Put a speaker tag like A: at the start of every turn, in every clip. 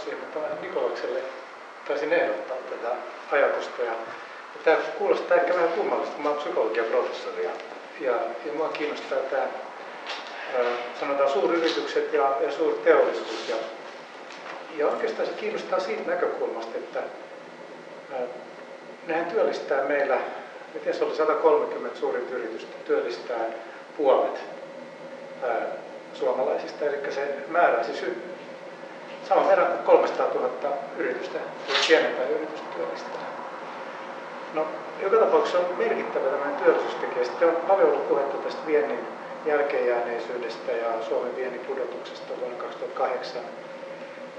A: siihen, että Nikolakselle taisin ehdottaa tätä ajatusta. Ja tämä kuulostaa ehkä vähän kummallista, kun mä olen psykologian professori ja mua kiinnostaa tämä, sanotaan, suuryritykset ja suurteollisuus. Ja oikeastaan se kiinnostaa siitä näkökulmasta, että nehän työllistää meillä, miten se oli 130 suurinta yritystä, työllistää puolet suomalaisista, eli se määräisi saman verran 300 000 yritystä, pienempää yritystä työllistää. No, joka tapauksessa on merkittävä tämmöinen työllisyystekijä. Sitten on paljon ollut puhetta tästä viennin jälkeenjääneisyydestä ja Suomen viennin pudotuksesta vuonna 2008.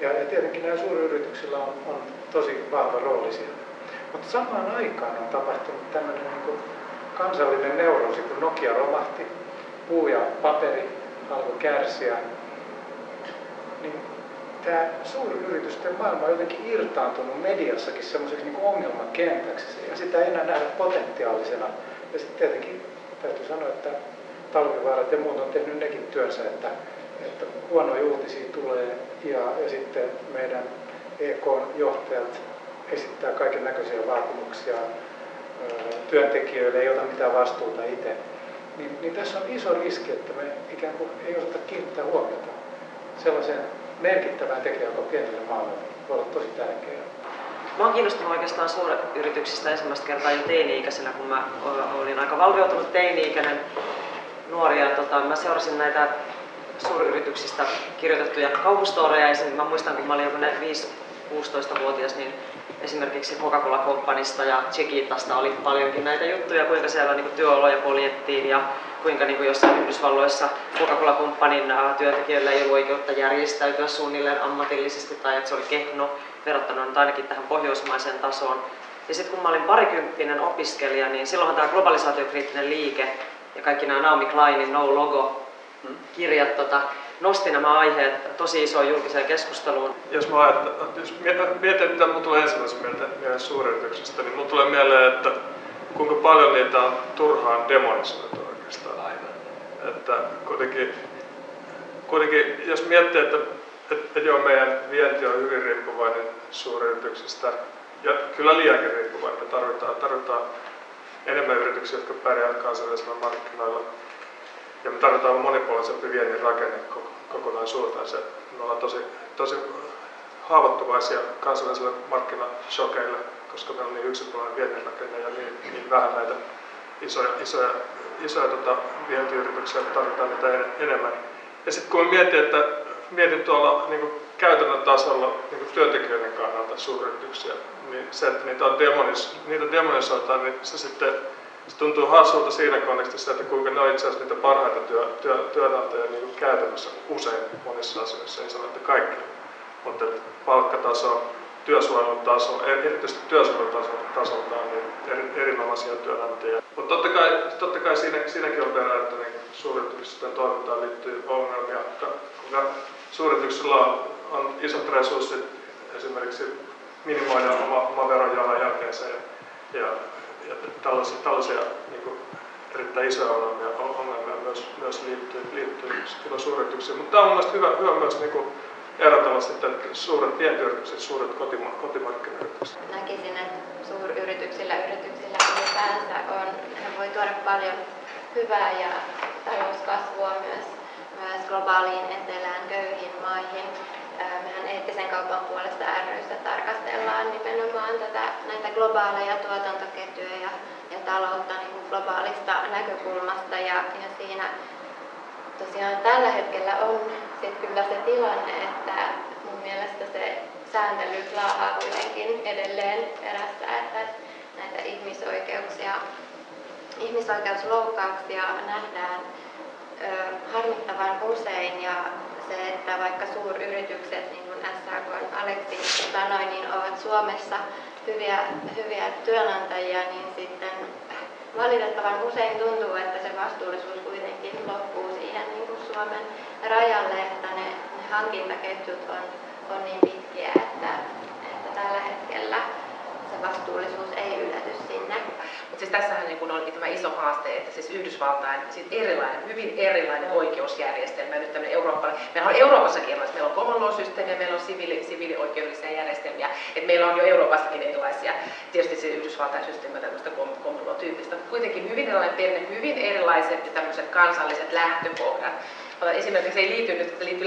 A: Ja tietenkin näillä suuryrityksillä on tosi vahva rooli siellä. Mutta samaan aikaan on tapahtunut tämmöinen niin kansallinen neuroosi, kun Nokia romahti, puu ja paperi alkoi kärsiä. Niin tämä suuryritysten maailma on jotenkin irtaantunut mediassakin semmoiseksi niin ongelmakentäksi ja sitä ei enää nähdä potentiaalisena. Ja sitten tietenkin täytyy sanoa, että Talvivaarat ja muut on tehnyt nekin työnsä, että huonoja uutisia tulee ja sitten meidän EK-johtajat esittää kaiken näköisiä vaatimuksia työntekijöille, ei ota mitään vastuuta itse. Niin tässä on iso riski, että me ikään kuin ei osata kiinnittää huomiota sellaiseen merkittävään tekijään, joka pienelle maalle voi olla tosi tärkeää.
B: Mä oon kiinnostunut oikeastaan suuryrityksistä ensimmäistä kertaa jo teini-ikäisenä, kun mä olin aaika valveutunut teini-ikäinen nuori. Ja mä seurasin näitä suuryrityksistä kirjoitettuja kauhustoreja. Mä muistan, kun mä olin joku 5-16-vuotias, niin esimerkiksi Coca-Cola Companysta ja Chiquitasta oli paljonkin näitä juttuja, kuinka siellä niin työoloja poljettiin ja kuinka niin jossain Yhdysvalloissa Coca-Cola Companyn työntekijöillä ei ollut oikeutta järjestäytyä suunnilleen ammatillisesti tai että se oli kehno verrattuna nyt ainakin tähän pohjoismaiseen tasoon. Ja sitten kun mä olin parikymppinen opiskelija, niin silloinhan tämä globalisaatiokriittinen liike ja kaikki nämä Naomi Kleinin No Logo-kirjat nosti nämä aiheet tosi isoon julkiseen keskusteluun.
C: Jos mietin, mitä minulle tulee ensimmäisenä mieleen suuryrityksistä, niin minulle tulee mieleen, että kuinka paljon niitä on turhaan demonisoitu oikeastaan. Että kuitenkin jos miettii, että joo, meidän vienti on hyvin riippuvainen suuryrityksistä ja kyllä liiankin riippuvainen. Me tarvitaan enemmän yrityksiä, jotka pärjäävät kansainvälisillä markkinoilla. Ja me tarvitaan monipuolisempi viennin rakenne kokonaisuuteen. Me ollaan tosi haavoittuvaisia kansainvälisille markkinashokeille, koska meillä on niin yksipuolinen viennin rakenne ja niin vähän näitä isoja vientiyrityksiä, että tarvitaan niitä enemmän. Ja sitten kun mietin tuolla niin käytännön tasolla niin työntekijöiden kannalta suuryrityksiä, niin se, että niitä demonisoitaan, niin se sitten se tuntuu hassulta siinä kontekstissa, että kuinka ne on itse asiassa niitä parhaita työnantajia niin käytännössä usein monissa asioissa, ei sano, että kaikki. Mutta palkkataso, työsuojelun taso, erityisesti työsuojelun tasoltaan niin erinomaisia työnantajia. Mutta totta kai siinäkin on verran, että niin suuryritysten toimintaan liittyy ongelmia. Suuryrityksillä on isot resurssit esimerkiksi minimoida oma veronjalanjälkeensä ja tällaisia niin kuin erittäin isoja ongelmia myös liittyy suuryrityksiin. Mutta tämä on mielestäni hyvä myös niin kuin erotella sitten suuret vientiyritykset, suuret kotimarkkinayritykset.
D: Näkisin, että suuryrityksillä ylipäänsä voi tuoda paljon hyvää ja talouskasvua myös globaaliin etelään, köyhiin maihin. Mehän eettisen kaupan puolesta ry:ssä tarkastellaan nimenomaan näitä globaaleja tuotantoketjuja ja taloutta niin kuin globaalista näkökulmasta. Ja siinä tosiaan tällä hetkellä on kyllä se tilanne, että mun mielestä se sääntely laahaa kuitenkin edelleen perässä, että näitä ihmisoikeusloukkauksia nähdään harmittavan usein ja se, että vaikka suuryritykset, niin kuin SAK:n Aleksi sanoi, niin ovat Suomessa hyviä työnantajia, niin sitten valitettavan usein tuntuu, että se vastuullisuus kuitenkin loppuu siihen niin kuin Suomen rajalle, että ne hankintaketjut on niin pitkiä, että tällä hetkellä se vastuullisuus ei ylety sinne.
E: Mutta siis tässähän niin kun oli tämä iso haaste, että siis Yhdysvaltain siis hyvin erilainen oikeusjärjestelmä, nyt tämmöinen eurooppalainen. Meillä on Euroopassakin erilaisia, meillä on common law-systeemiä, meillä on siviilioikeudellisia järjestelmiä, että meillä on jo Euroopassakin erilaisia. Tietysti se Yhdysvaltain systeemi on tämmöistä common law-tyyppistä, mutta kuitenkin hyvin erilainen perinne, hyvin erilaiset ja tämmöiset kansalliset lähtökohdat. Esimerkiksi ei liity nyt, että liittyy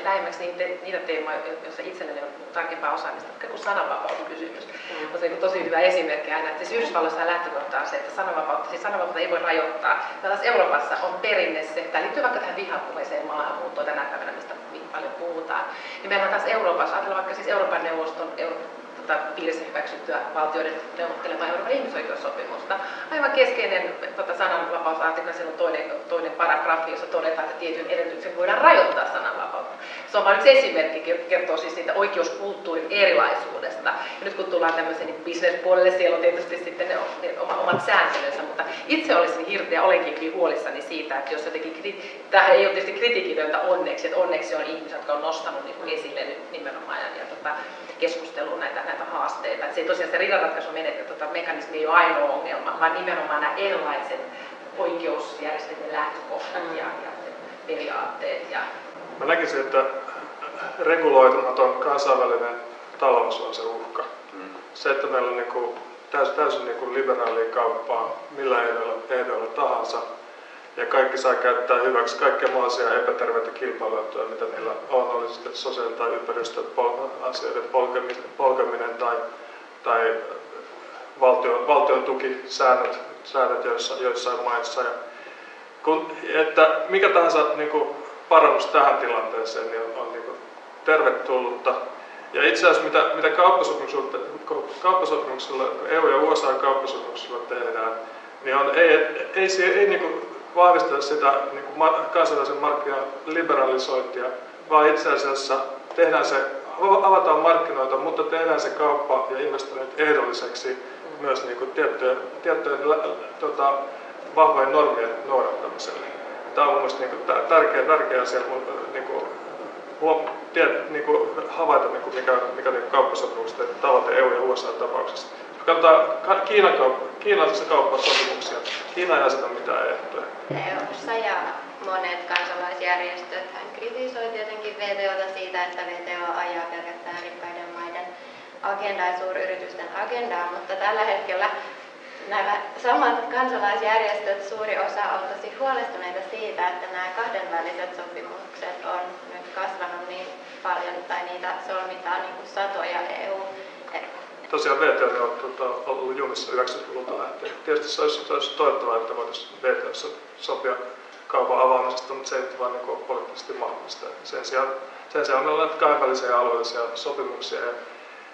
E: lähemmäksi niitä teemoja, joissa itselleni on tarkempaa osaamista, kuin sananvapauskysymys. On se tosi hyvä esimerkki aina, että siis Yhdysvalloissa lähtökohta on se, että sananvapautta ei voi rajoittaa. Taas Euroopassa on perinne se, tämä liittyy vaikka tähän vihapuheeseen maahanmuuttoon tänä päivänä, mistä paljon puhutaan. Niin meillä on taas Euroopassa, ajatellaan vaikka siis Euroopan neuvoston piirissä hyväksyttyä valtioiden neuvottelemaa Euroopan ihmisoikeussopimusta. Aivan keskeinen sananvapausartikla, siellä on toinen paragrafi, jossa todetaan, että tietyn edellytyksen voidaan rajoittaa sananvapautta. Se on vain yksi esimerkki, kertoo siis siitä oikeuskulttuurin erilaisuudesta. Ja nyt kun tullaan tämmöiseen niin business-puolelle, siellä on tietysti sitten ne omat sääntelynsä, mutta itse olisin hirveä, olenkin huolissani siitä, että jos jotenkin, tämähän ei ole tietysti kritiikitöntä onneksi, että onneksi on ihmiset, jotka on nostanut niin esille nyt nimenomaan ja keskusteluun näitä haasteita. Et se ei tosiaan se riidanratkaisumekanismi ei ole ainoa ongelma, vaan nimenomaan nämä erilaiset oikeusjärjestelmien lähtökohdat ja periaatteet.
C: Mä näkisin, että reguloitumaton kansainvälinen talous on se uhka. Se, että meillä on niin täysin niin liberaalia kauppaa millä ehdoilla tahansa, ja kaikki saa käyttää hyväksi kaikkia mahdollisia epäterveitä kilpailuetuja, mitä niillä on, oli sitten sosiaali- tai ympäristöasioiden polkeminen tai valtion tukisäännöt joissain maissa. Että mikä tahansa niin kuin parannus tähän tilanteeseen niin on niin kuin tervetullutta. Ja itse asiassa mitä kauppasopimuksilla, EU- ja USA-kauppasopimuksilla tehdään, niin ei niin kuin vahvisteta sitä niin kuin kansainvälisen markkinan liberalisointia, vaan itse asiassa avataan markkinoita, mutta tehdään se kauppa ja investoinnit ehdolliseksi myös niin kuin tiettyjen vahvojen normien noudattamiselle. Tämä on mun mielestä niin kuin tärkeä asia niin kuin havaita, niin kuin mikä niin kauppasopimusten tavoite EU- ja USA-tapauksessa. Jos katsotaan kiinalaisissa kauppasopimuksia, Kiina ei aseta mitään ehtoja.
D: EU:ssa ja monet kansalaisjärjestöt hän kritisoi tietenkin VTO:ta siitä, että VTO ajaa pelkästään rikkaiden maiden agendaa ja suuryritysten agendaa, mutta tällä hetkellä nämä samat kansalaisjärjestöt, suuri osa on tosi huolestuneita siitä, että nämä kahdenväliset sopimukset on nyt kasvanut niin paljon, tai niitä solmitaan niin kuin satoja EU.
C: Tosiaan VTO on ollut jumissa 90-luvulta lähtien. Tietysti se olisi toivottavaa, että voitaisiin VTO:ssa sopia kaupan avaamisesta, mutta se ei vaan niin ole poliittisesti mahdollista. Sen sijaan meillä on kahdenvälisiä ja alueellisia sopimuksia.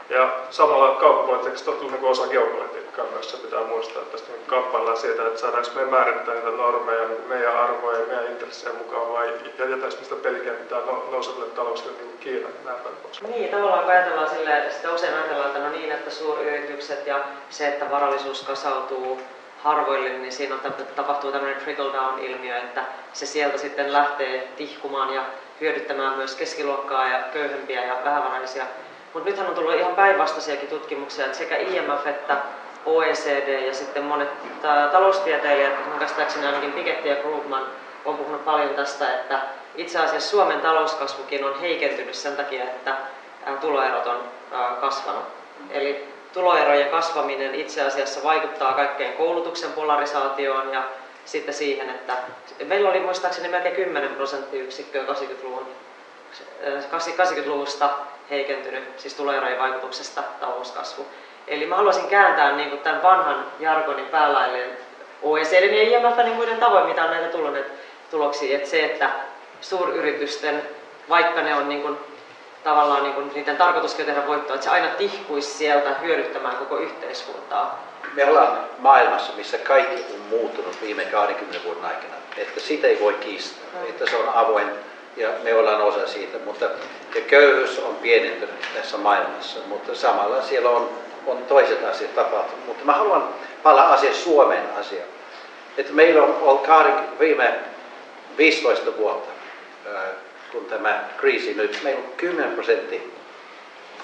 C: Ja samalla kauppapolitiikasta on tullut osa geopolitiikkaa myös, se pitää muistaa, että tästä kamppaillaan siitä, että saadaanko me määrittää niitä normeja, meidän arvoja ja meidän intressejä mukaan vai jätetäänkö mistä pelikenttää nouseville talouksille niin kuin Kiina ja näin päin pois.
B: Niin, tavallaan ajatellaan silleen, että sitä usein ajatellaan, että no niin, että suuryritykset ja se, että varallisuus kasautuu harvoille, niin siinä tapahtuu tämmöinen trickle-down-ilmiö, että se sieltä sitten lähtee tihkumaan ja hyödyttämään myös keskiluokkaa ja köyhempiä ja vähävaraisia. Mutta nythän on tullut ihan päinvastaisiakin tutkimuksia, että sekä IMF että OECD ja sitten monet taloustieteilijät, käsittääkseni ainakin Piketty ja Krugman, on puhunut paljon tästä, että itse asiassa Suomen talouskasvukin on heikentynyt sen takia, että tuloerot on kasvanut. Eli tuloerojen kasvaminen itse asiassa vaikuttaa kaikkeen koulutuksen polarisaatioon ja sitten siihen, että meillä oli muistaakseni melkein 10% 80-luvusta heikentynyt, siis tuloerojen vaikutuksesta talouskasvu. Eli mä haluaisin kääntää niin kuin tämän vanhan jargonin päälailleen OECD:n ja IMF:n ja muiden tavoin, mitä on näitä tuloksia, että se, että suuryritysten, vaikka ne on niin kuin, tavallaan niin kuin, niiden tarkoituskin tehdä voittoa, että se aina tihkuisi sieltä hyödyttämään koko yhteiskuntaa.
F: Me ollaan maailmassa, missä kaikki on muuttunut viime 20 vuoden aikana, että sitä ei voi kiistää, että se on avoin. Ja me ollaan osa siitä, mutta ja köyhyys on pienentynyt tässä maailmassa, mutta samalla siellä on toiset asiat tapahtunut. Mutta mä haluan palata Suomen asiaan. Että meillä on ollut viime 15 vuotta, kun tämä kriisi nyt, meillä on 10%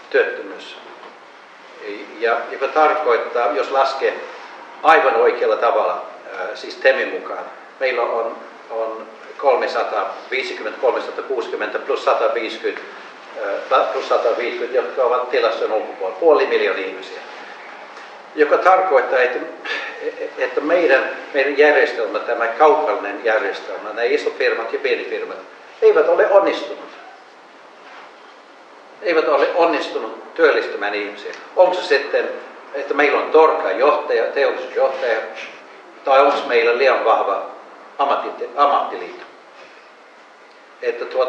F: työttömyys. Ja joka tarkoittaa, jos laskee aivan oikealla tavalla, siis TEMin mukaan. Meillä on 350, 360 plus 150, jotka ovat tilastojen ulkopuolella, 500 000 ihmisiä. Joka tarkoittaa, että meidän järjestelmä, tämä kaupallinen järjestelmä, nämä isot firmat ja pieni firmat, eivät ole onnistunut. Eivät ole onnistunut työllistämään ihmisiä. Onko se sitten, että meillä on torka johtaja, teollisuusjohtaja, tai onko meillä liian vahva ammattiliitto?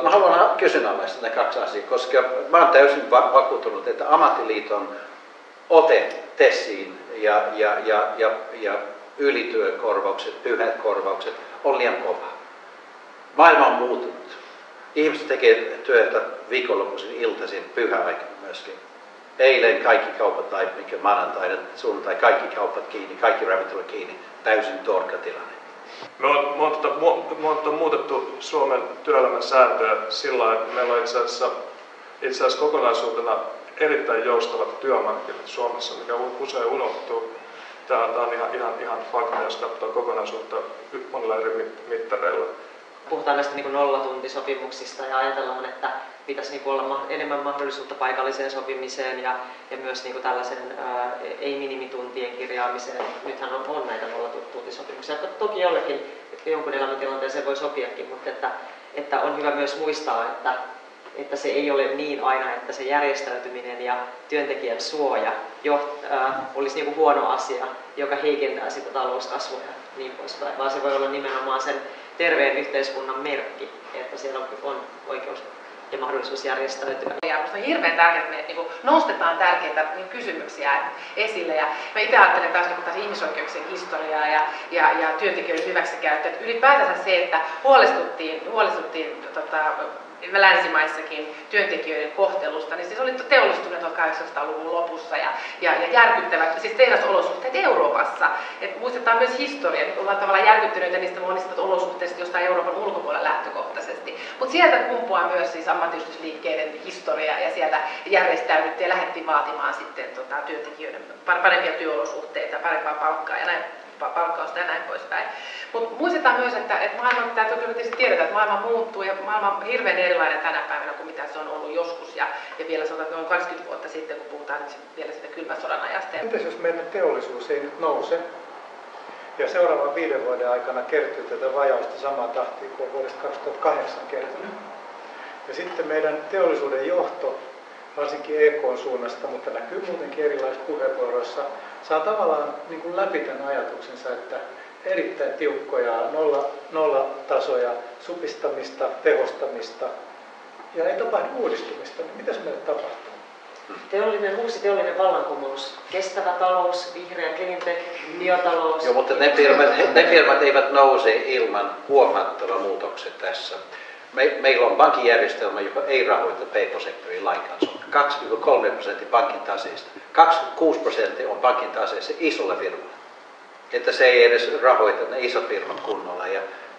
F: Mä haluan kyseenalaistaa nämä kaksi asiaa, koska mä olen täysin vakuuttunut, että ammattiliiton ote TESiin ja ylityökorvaukset, pyhät korvaukset on liian kova. Maailma on muuttunut. Ihmiset tekevät työtä viikonloppuisin, iltaisin, pyhäaikana myöskin. Eilen kaikki kaupat, tai mikä maanantaina, sunnuntai, kaikki kaupat kiinni, kaikki ravintolat kiinni, täysin torkatilanne.
C: Me on muutettu Suomen työelämän sääntöjä sillä lailla, että meillä on itse asiassa kokonaisuutena erittäin joustavat työmarkkinat Suomessa, mikä usein unohtuu. Tämä on ihan fakta, jos katsoo kokonaisuutta monilla eri mittareilla.
B: Puhutaan näistä niin kuin nollatuntisopimuksista ja ajatellaan, että pitäisi niin kuin olla enemmän mahdollisuutta paikalliseen sopimiseen ja myös niin kuin tällaisen ei-minimituntien kirjaamiseen. Nythän on näitä nollatuntisopimuksia, jotka toki jonkun elämäntilanteeseen voi sopiakin, mutta että on hyvä myös muistaa, että se ei ole niin aina, että se järjestäytyminen ja työntekijän suoja olisi niin kuin huono asia, joka heikentää sitä talouskasvua ja niin poispäin, vaan se voi olla nimenomaan sen terveen yhteiskunnan merkki, että siellä on oikeus ja mahdollisuus järjestäytyä.
E: Ja minusta on hirveän tärkeää, että me nostetaan tärkeitä kysymyksiä esille. Ja mä itse ajattelen taas ihmisoikeuksien historiaa ja työntekijöiden hyväksikäyttöä. Ylipäätänsä se, että huolestuttiin länsimaissakin työntekijöiden kohtelusta, niin siis oli teollistunut 1800-luvun lopussa ja järkyttävät, siis tehdasolosuhteet Euroopassa. Et muistetaan myös historia, että ollaan tavallaan järkyttyneitä niistä monista olosuhteista jostain Euroopan ulkopuolella lähtökohtaisesti. Mutta sieltä kumpuaa myös siis ammattiyhdistysliikkeiden historia ja sieltä järjestäydyttiin ja lähdettiin vaatimaan sitten työntekijöiden parempia työolosuhteita, parempaa palkkaa ja näin. Palkkausta ja näin poispäin. Mutta muistetaan myös, että maailma, täytyy tietysti tiedetä, että maailma muuttuu ja maailma on hirveän erilainen tänä päivänä kuin mitä se on ollut joskus ja vielä sanotaan noin 20 vuotta sitten, kun puhutaan nyt vielä sitä kylmän sodan ajasta.
A: Entäs jos meidän teollisuus ei nyt nouse ja seuraavan 5 vuoden aikana kertyy tätä vajausta samaa tahtia kuin on vuodesta 2008 kertynyt. Ja sitten meidän teollisuuden johto, varsinkin EK:n suunnasta, mutta näkyy muutenkin erilaisissa puheenvuoroissa, saa tavallaan niin kuin läpi tämän ajatuksensa, että erittäin tiukkoja nollatasoja, supistamista, tehostamista ja ei tapahdu uudistumista, niin mitäs meille tapahtuu?
B: Uusi teollinen vallankumous, kestävä talous, vihreä cleantech, biotalous.
F: Joo, mutta ne firmat eivät nouse ilman huomattavaa muutoksia tässä. Meillä on pankkijärjestelmä, joka ei rahoita PK-sektoria lainkaan. Se on 2,3% pankin taseesta. 26% on pankin taseessa isolla firmalla. Että se ei edes rahoita ne isot firmat kunnolla.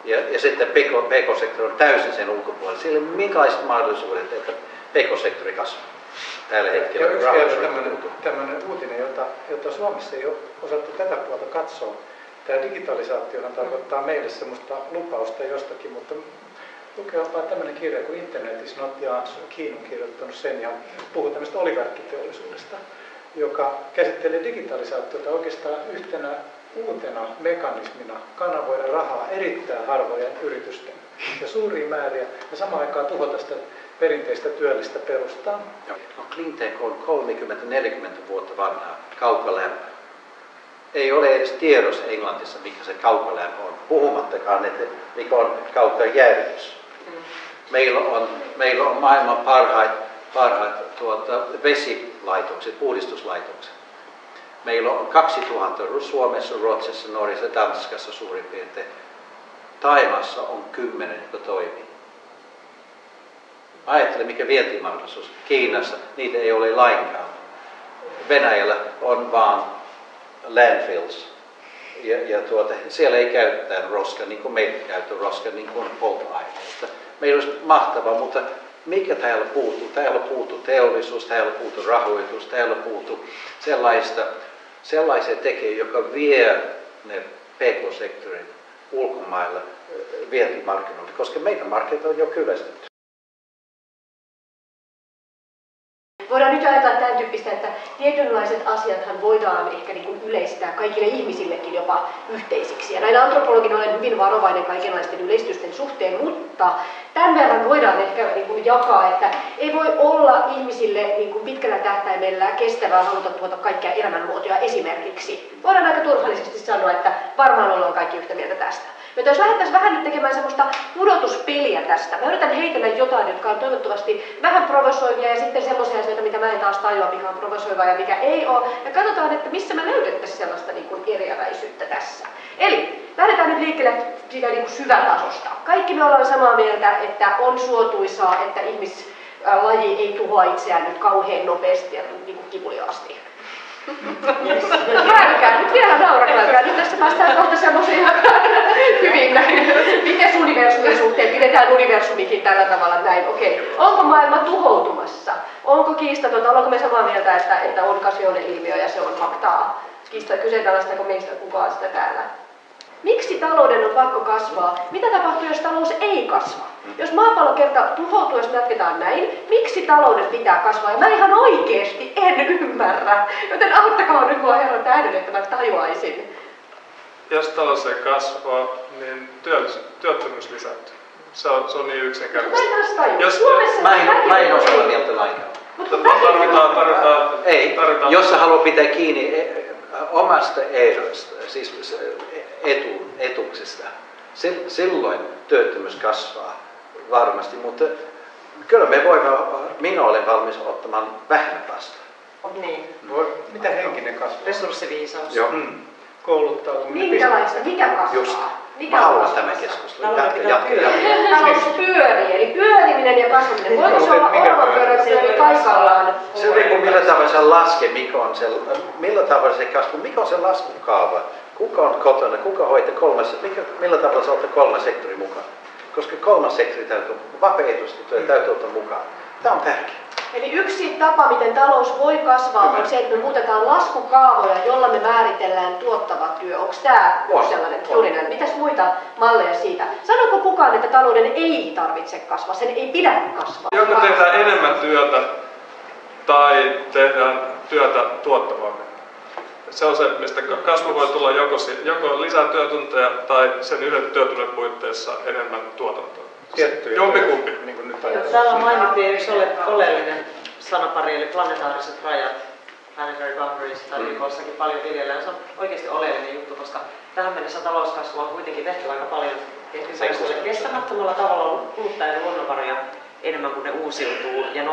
F: Ja sitten PK-sektori on täysin sen ulkopuolella. Sillä on minkälaiset mahdollisuudet, että PK-sektori kasvaa tällä hetkellä.
A: Ja yksi vielä tämmöinen uutinen, jota Suomessa ei ole osattu tätä puolta katsoa. Tämä digitalisaatio tarkoittaa meille semmoista lupausta jostakin, mutta lukeapa tämmöinen kirja kuin Internet is not the answer. Kiina on kirjoittanut sen ja puhuu tämmöistä oligarkkiteollisuudesta, joka käsittelee digitalisaatiota oikeastaan yhtenä uutena mekanismina kanavoida rahaa erittäin harvojen yritysten ja suuria määriä ja samaan aikaan tuhota sitä perinteistä työllistä perustaa.
F: No, cleantech on 30-40 vuotta vanhaa kaukolämpö. Ei ole edes tiedossa Englannissa, mikä se kaukolämpö on, puhumattakaan, että mikä on kaukkojärjestys. Meillä on maailman parhaat vesilaitokset, puhdistuslaitokset. Meillä on 2000 Suomessa, Ruotsissa, Norjassa ja Tanskassa suurin piirtein. Thaimaassa on 10, jotka toimii. Ajattele, mikä vientimahdollisuus. Kiinassa niitä ei ole lainkaan. Venäjällä on vaan landfills. Siellä ei käytetä roskaa niin kuin meillä käytetään roskaa niin kuin polttoaineita. Meillä olisi mahtavaa, mutta mikä täällä puuttuu? Täällä puuttuu teollisuus, täällä puuttuu rahoitus, täällä puuttuu sellaista sellaisia tekijöitä, joka vie ne PK-sektorin ulkomailla vientimarkkinoille, koska meidän markkinat on jo kyllästetty.
G: Voidaan nyt ajatella tämän tyyppistä, että tietynlaiset asiathan voidaan ehkä niin kuin yleistää kaikille ihmisillekin jopa yhteisiksi. Ja näin antropologina olen hyvin varovainen kaikenlaisten yleistysten suhteen, mutta tämän verran voidaan ehkä niin kuin jakaa, että ei voi olla ihmisille niin kuin pitkällä tähtäimellä kestävää haluta tuota kaikkia elämänmuotoja esimerkiksi. Voidaan aika turvallisesti sanoa, että varmaan ollaan kaikki yhtä mieltä tästä. Mutta jos lähdettäisiin vähän nyt tekemään semmoista pudotuspeliä tästä, mä yritän heitellä jotain, jotka on toivottavasti vähän provosoivia ja sitten semmoisia asioita, mitä mä en taas tajua, mikä on provosoivaa ja mikä ei ole. Ja katsotaan, että missä me löydettäisiin sellaista niin kuin eriäväisyyttä tässä. Eli lähdetään nyt liikkeelle siitä niin kuin syvätasosta. Kaikki me ollaan samaa mieltä, että on suotuisaa, että ihmislaji ei tuhoa itseään nyt kauhean nopeasti ja niin kuin kivuliaasti. Käykää, nyt vielä naurakaa. Nyt tässä päästään kohta semmoisiin hyvin näin. Miten universumin suhteen pidetään universumikin tällä tavalla näin? Okei. Onko maailma tuhoutumassa? Onko kiistatonta? Ollaanko me samaa mieltä, että on kasioinen ilmiö ja se on faktaa? Kyseenalaistaako meistä kukaan sitä täällä? Miksi talouden on pakko kasvaa? Mitä tapahtuu, jos talous ei kasva? Jos maapallo kerta tuhoutuu, jos me jatketaan näin, miksi talouden pitää kasvaa? Ja mä ihan oikeesti en ymmärrä. Joten auttakaa nyt mua herran tähden, että mä tajuaisin.
C: Jos talous ei kasvaa, niin työttömyys lisääntyy. Se on niin yksinkertaisesti.
G: Mä en taas tajua.
F: Mä en osaa mieltä lainkaan.
C: Tarvitaan.
F: Jos sä haluat pitää kiinni omasta ehdosta, siis etuksesta, silloin työttömyys kasvaa varmasti, mutta kyllä minä olen valmis ottamaan vähemmän vastaan.
B: Niin.
A: Mitä henkinen kasvu?
B: Resurssiviisaus.
F: Joo.
A: Kouluttautuminen.
G: Minkälaista? Mikä kasvaa?
F: Just.
G: Mikä
F: Mä haluan
G: kasvaa?
F: tämän keskustelun.
B: Talouden pitää
G: Talous pyörii, eli pyöriminen ja kasvaminen. Voiko se olla orvopyörä pyörii paikallaan?
F: Se riippuu millä tavalla se laskee, millä tavalla se kasvu, mikä on se laskukaava, kuka on kotona, kuka hoitaa millä tavalla se ottaa kolmas sektori mukaan. Koska kolmas sektori täytyy, vapaaehtoisesti täytyy ottaa mukaan. Tämä on tärkeää.
G: Eli yksi tapa, miten talous voi kasvaa, on se, että me muutetaan laskukaavoja, jolla me määritellään tuottava työ. Onko tämä sellainen? Juuri näin. Mitäs muita malleja siitä? Sanoiko kukaan, että talouden ei tarvitse kasvaa, sen ei pidä kasvaa?
C: Joko tehdään enemmän työtä tai tehdään työtä tuottavammin. Se on se, mistä kasvu voi tulla joko lisää työtunteja tai sen yhden työtunnin puitteissa enemmän tuotantoa. Jompikumpi.
A: Niin
B: täällä mainittiin yksi oleellinen sanapari, eli planetaariset rajat. Planetary boundaries tai YK:ssakin paljon viljellään. Se on oikeasti oleellinen juttu, koska tähän mennessä talouskasvua on kuitenkin tehty aika paljon kestämättömällä tavalla kuluttajan luonnonvaroja enemmän kuin ne uusiutuu ja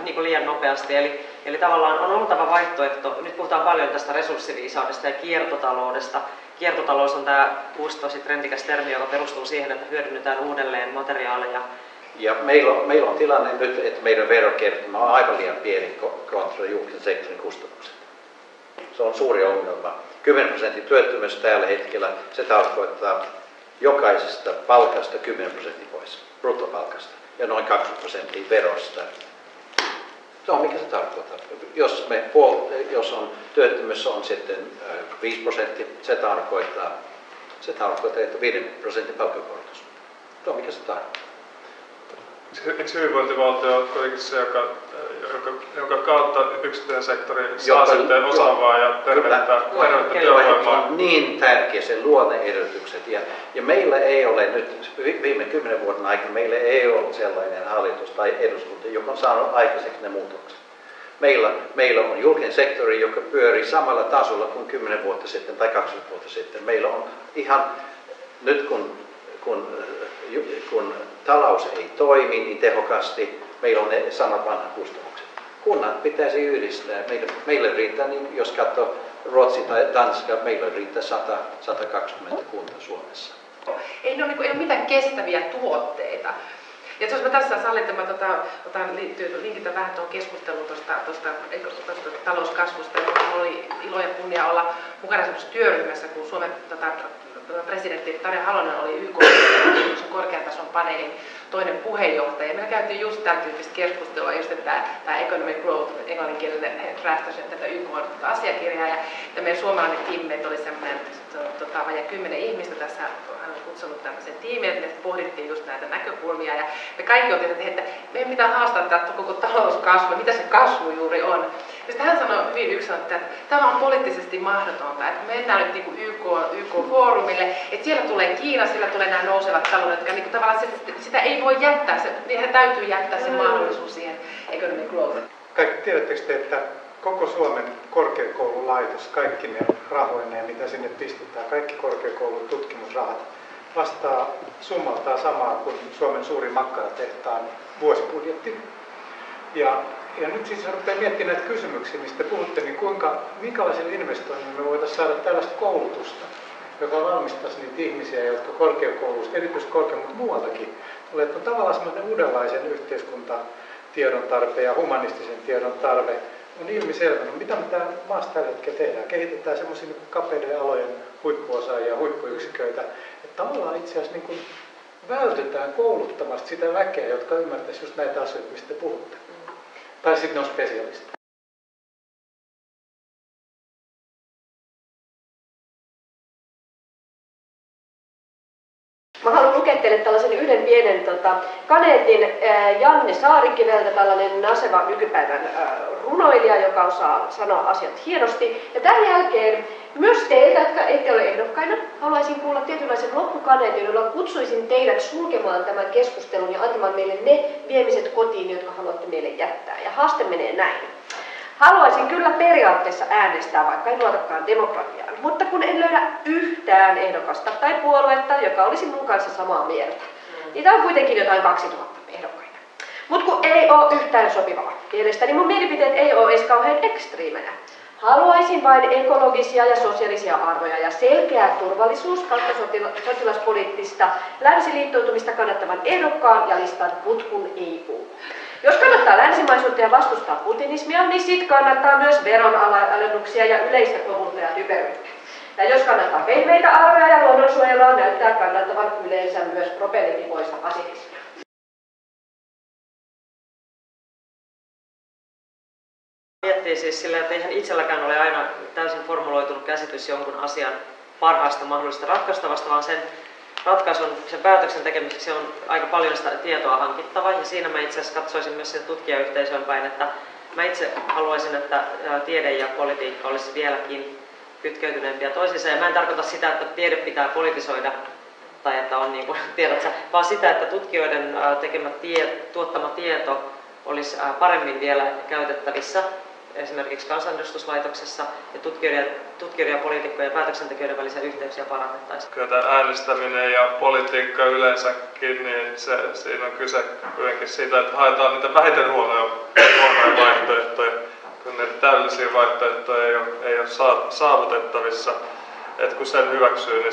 B: niin liian nopeasti. Eli tavallaan on oltava vaihtoehto. Nyt puhutaan paljon tästä resurssiviisaudesta ja kiertotaloudesta. Kiertotalous on tämä uusi tosi trendikäs termi, joka perustuu siihen, että hyödynnetään uudelleen materiaaleja.
F: Ja meillä on tilanne nyt, että meidän verokertymä on aivan liian pieni kontra julkisen sektorin kustannukset. Se on suuri ongelma. 10% työttömyys tällä hetkellä, se tarkoittaa jokaisesta palkasta 10% pois, bruttopalkasta, ja noin 20% verosta. Se on mikä se tarkoittaa. Jos on työttömyys on sitten 5%, se tarkoittaa, että 5% palkkakorotus. Se on mikä se tarkoittaa.
C: Eikö hyvinvointivaltio on kuitenkin se, jonka kautta yksityinen sektori saa sitten osaavaa ja tervettä työvoimaa?
F: On niin tärkeä se luonne-edellytykset. Ja meillä ei ole nyt, viime 10 vuoden aikana, meillä ei ole sellainen hallitus tai eduskunta, joka on saanut aikaiseksi ne muutokset. Meillä on julkinen sektori, joka pyörii samalla tasolla kuin 10 vuotta sitten tai 20 vuotta sitten. Meillä on ihan, nyt kun talous ei toimi niin tehokkaasti, meillä on ne samat vanhat kustannukset. Kunnat pitäisi yhdistää. Meillä riittää, niin jos katsoo Ruotsi tai Tanska, meillä riittää 120 kuntaa Suomessa.
E: Ei ole mitään kestäviä tuotteita. Ja jos mä tässä sallitte, mä linkitän vähän tuon keskusteluun tuosta talouskasvusta. Minulla oli ilo ja kunnia olla mukana semmoisessa työryhmässä, kun Suomen presidentti Tarja Halonen oli YK korkean tason paneelin toinen puheenjohtaja. Me käytiin just tämän tyyppistä keskustelua, just että tämä Economic Growth, englanninkielinen rähtäsi tätä YK-asiakirjaa, ja meidän suomalainen tiimi oli semmoinen vajaa 10 ihmistä tässä, hän on kutsunut tämmöisen tiimiin, että me pohdittiin just näitä näkökulmia, ja me kaikki otettiin, että meidän pitää haastaa tämä koko talouskasvu, mitä se kasvu juuri on. Ja sitten hän sanoi hyvin yksinkertaisesti, että tämä on poliittisesti mahdotonta, että mennään nyt niin YK-foorumille, että siellä tulee Kiina, siellä tulee nämä nousevat taloudet, jotka niin tavallaan sitä ei voi jättää, niinhän täytyy jättää se mahdollisuus siihen economic growth.
A: Kaikki tiedättekö te, että koko Suomen korkeakoululaitos, kaikki ne rahoineen, mitä sinne pistetään, kaikki korkeakoulun tutkimusrahat, vastaa summaltaan samaa kuin Suomen suuri makkaratehtaan vuosibudjetti. Ja nyt siis rupeaa miettimään näitä kysymyksiä, mistä te puhutte, niin minkälaisilla investoinnilla me voitaisiin saada tällaista koulutusta, joka valmistaisi niitä ihmisiä, jotka korkeakoulusta, erityisesti mutta muualtakin, tulee, että on tavallaan semmoinen uudenlaisen yhteiskuntatiedon tarve ja humanistisen tiedon tarve on ilmiselvä. No, mitä me täällä maassa tällä hetkellä tehdään? Kehitetään semmoisia kapeiden alojen huippuosaajia, huippuyksiköitä, että tavallaan itse asiassa niin kuin vältytään kouluttamasta sitä väkeä, jotka ymmärtäisi just näitä asioita, mistä te puhutte. Tai sitten ne on spesialisteja.
G: Mä haluan lukea teille tällaisen yhden pienen kaneetin Janne Saarikiveltä, tällainen naseva nykypäivän runoilija, joka osaa sanoa asiat hienosti. Ja tämän jälkeen myös teiltä, jotka ette ole ehdokkaina, haluaisin kuulla tietynlaisen loppukaneetin, jolla kutsuisin teidät sulkemaan tämän keskustelun ja antamaan meille ne viemiset kotiin, jotka haluatte meille jättää. Ja haaste menee näin. Haluaisin kyllä periaatteessa äänestää, vaikka en luotakaan demokratiaan, mutta kun en löydä yhtään ehdokasta tai puoluetta, joka olisi mun kanssa samaa mieltä. Niitä on kuitenkin jotain 2000 ehdokkaita. Mutta kun ei ole yhtään sopivaa, mielestäni mun mielipiteet ei ole edes kauhean ekstriimejä. Haluaisin vain ekologisia ja sosiaalisia arvoja ja selkeää turvallisuus kautta sotilaspoliittista länsiliittoutumista kannattavan ehdokkaan ja listan putkun ei puhu. Jos kannattaa länsimaisuutta ja vastustaa putinismia, niin sit kannattaa myös veronalennuksia ja yleistä kovuutta ja typeryyttä. Ja jos kannattaa pehmeitä arvoja ja luonnonsuojelua, näyttää kannattavan yleensä myös propellipikoista asetismia.
B: Miettii siis sillä, että eihän itselläkään ole aina täysin formuloitunut käsitys jonkun asian parhaasta mahdollisesta ratkaistavasta, vaan sen ratkaisun, sen päätöksen tekemiseksi on aika paljon sitä tietoa hankittava. Ja siinä mä itse asiassa katsoisin myös sen tutkijayhteisön päin, että mä itse haluaisin, että tiede ja politiikka olisi vieläkin kytkeytyneempiä toisiinsa. Ja mä en tarkoita sitä, että tiede pitää politisoida, tai että on niin kuin, tiedätkö, vaan sitä, että tutkijoiden tuottama tieto olisi paremmin vielä käytettävissä esimerkiksi kansanedustuslaitoksessa ja tutkijoiden ja poliitikkojen ja päätöksentekijöiden välisiä yhteyksiä parannettaisiin.
C: Kyllä tämä äänestäminen ja politiikka yleensäkin, niin siinä on kyse kuitenkin siitä, että haetaan niitä vähiten huonoja vaihtoehtoja, kun ne täydellisiä vaihtoehtoja ei ole saavutettavissa. Et kun sen hyväksyy, niin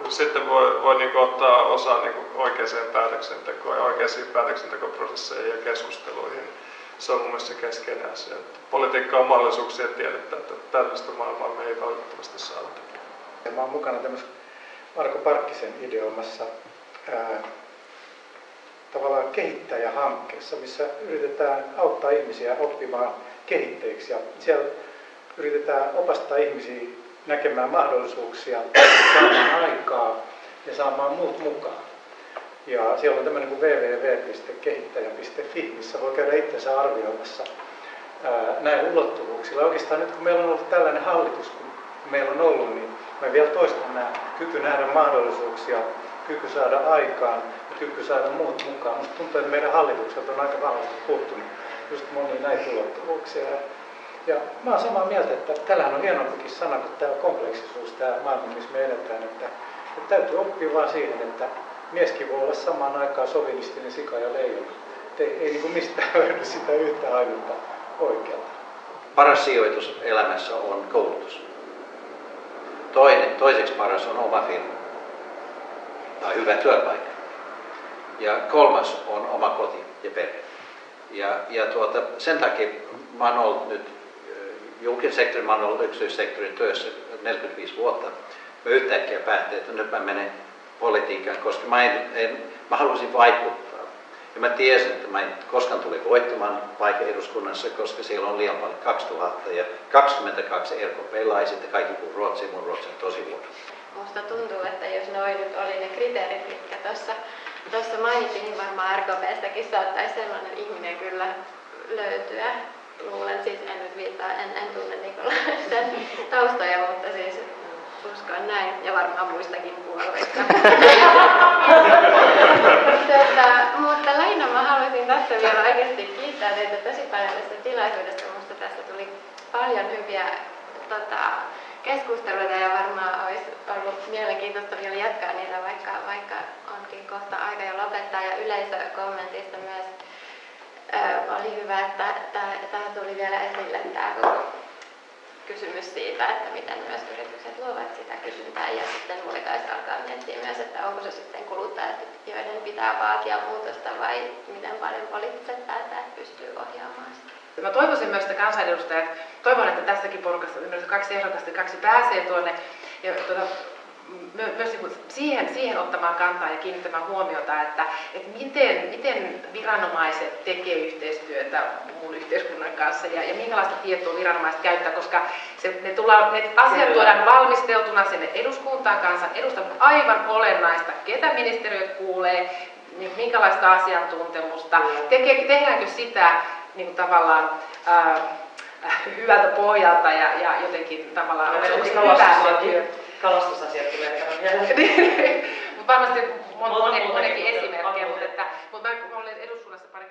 C: sitten voi ottaa osaa oikeaan päätöksentekoon ja oikeisiin päätöksentekoprosesseihin ja keskusteluihin. Se on mun mielestä se keskeinen asia. Politiikka on mahdollisuuksia tiedettä, että tällaista maailmaa me ei valitettavasti saavuteta.
A: Mä oon mukana tämmöisessä Marko Parkkisen ideoimassa tavallaan kehittäjähankkeessa, missä yritetään auttaa ihmisiä oppimaan kehittäjiksi. Ja siellä yritetään opastaa ihmisiä näkemään mahdollisuuksia, saamaan aikaa ja saamaan muut mukaan. Ja siellä on tämmöinen kuin www.kehittäjä.fi, missä voi käydä itsensä arvioimassa näillä ulottuvuuksilla. Oikeastaan nyt kun meillä on ollut tällainen hallitus, kun meillä on ollut, niin me vielä toistan nämä kyky nähdä mahdollisuuksia, kyky saada aikaan ja kyky saada muut mukaan. Musta tuntuu, että meidän hallitukselta on aika vahvasti puuttunut just monia näitä ulottuvuuksia. Ja mä oon samaa mieltä, että tällähän on hienompikin sana kuin tämä kompleksisuus, tämä maailma, missä me eletään. Että täytyy oppia vaan siihen, että mieskin voi olla samaan aikaan sovinistinen sika ja leijona. Ei niin kuin mistään löydy sitä yhtä ainutta oikealta.
F: Paras sijoitus elämässä on koulutus. Toiseksi paras on oma firma tai hyvä työpaikka. Ja kolmas on oma koti ja perhe. Ja sen takia mä oon ollut nyt julkisen sektorin, mä oon ollut yksityissektorin työssä 45 vuotta. Mä yhtäkkiä päätin, että nyt mä menen politiikan, koska mä halusin vaikuttaa. Ja mä tiesin, että mä en koskaan tule voittamaan paikan eduskunnassa, koska siellä on liian paljon 2000 ja 22 RKP-laiset ja kaikki puhuu ruotsia, mun ruotsi on tosi huono.
D: Musta tuntuu, että jos noin nyt oli ne kriteerit, mitkä tuossa mainitsin, niin varmaan RKP:stäkin saattaisi sellainen ihminen kyllä löytyä. Luulen siis, en nyt viittaa, en tunne Nikolaisen taustoja, mutta siis uskon näin, ja varmaan muistakin puolueista. Mutta lähinnä mä haluaisin tässä vielä oikeasti kiittää teitä tosi paljon tästä tilaisuudesta. Musta tässä tuli paljon hyviä keskusteluita ja varmaan olisi ollut mielenkiintoista vielä jatkaa niitä, vaikka onkin kohta aika jo lopettaa. Ja yleisökommentista myös oli hyvä, että tämä tuli vielä esille tämä koko kysymys siitä, että miten myös yritykset luovat sitä kysyntää ja sitten voitaisiin alkaa miettiä myös, että onko se sitten kuluttajat, joiden pitää vaatia muutosta vai miten paljon poliittiset päättäjät pystyy ohjaamaan sitä.
E: Mä toivoisin myös, että kansanedustajat, toivon, että tässäkin porukassa kaksi ehdokasta, kaksi pääsee tuonne ja myös siihen ottamaan kantaa ja kiinnittämään huomiota, että miten viranomaiset tekee yhteistyötä muun yhteiskunnan kanssa ja minkälaista tietoa viranomaiset käyttää, koska ne asiat tuodaan valmisteltuna sinne eduskuntaan kansan edustajat, aivan olennaista, ketä ministeriöt kuulee, minkälaista asiantuntemusta, tehdäänkö sitä niin kuin tavallaan hyvältä pohjalta ja jotenkin tavallaan hyvää työ.
B: Kalastusasiat tulee
E: Varmasti monenkin esimerkkejä, mutta mä olen eduskunnassa pari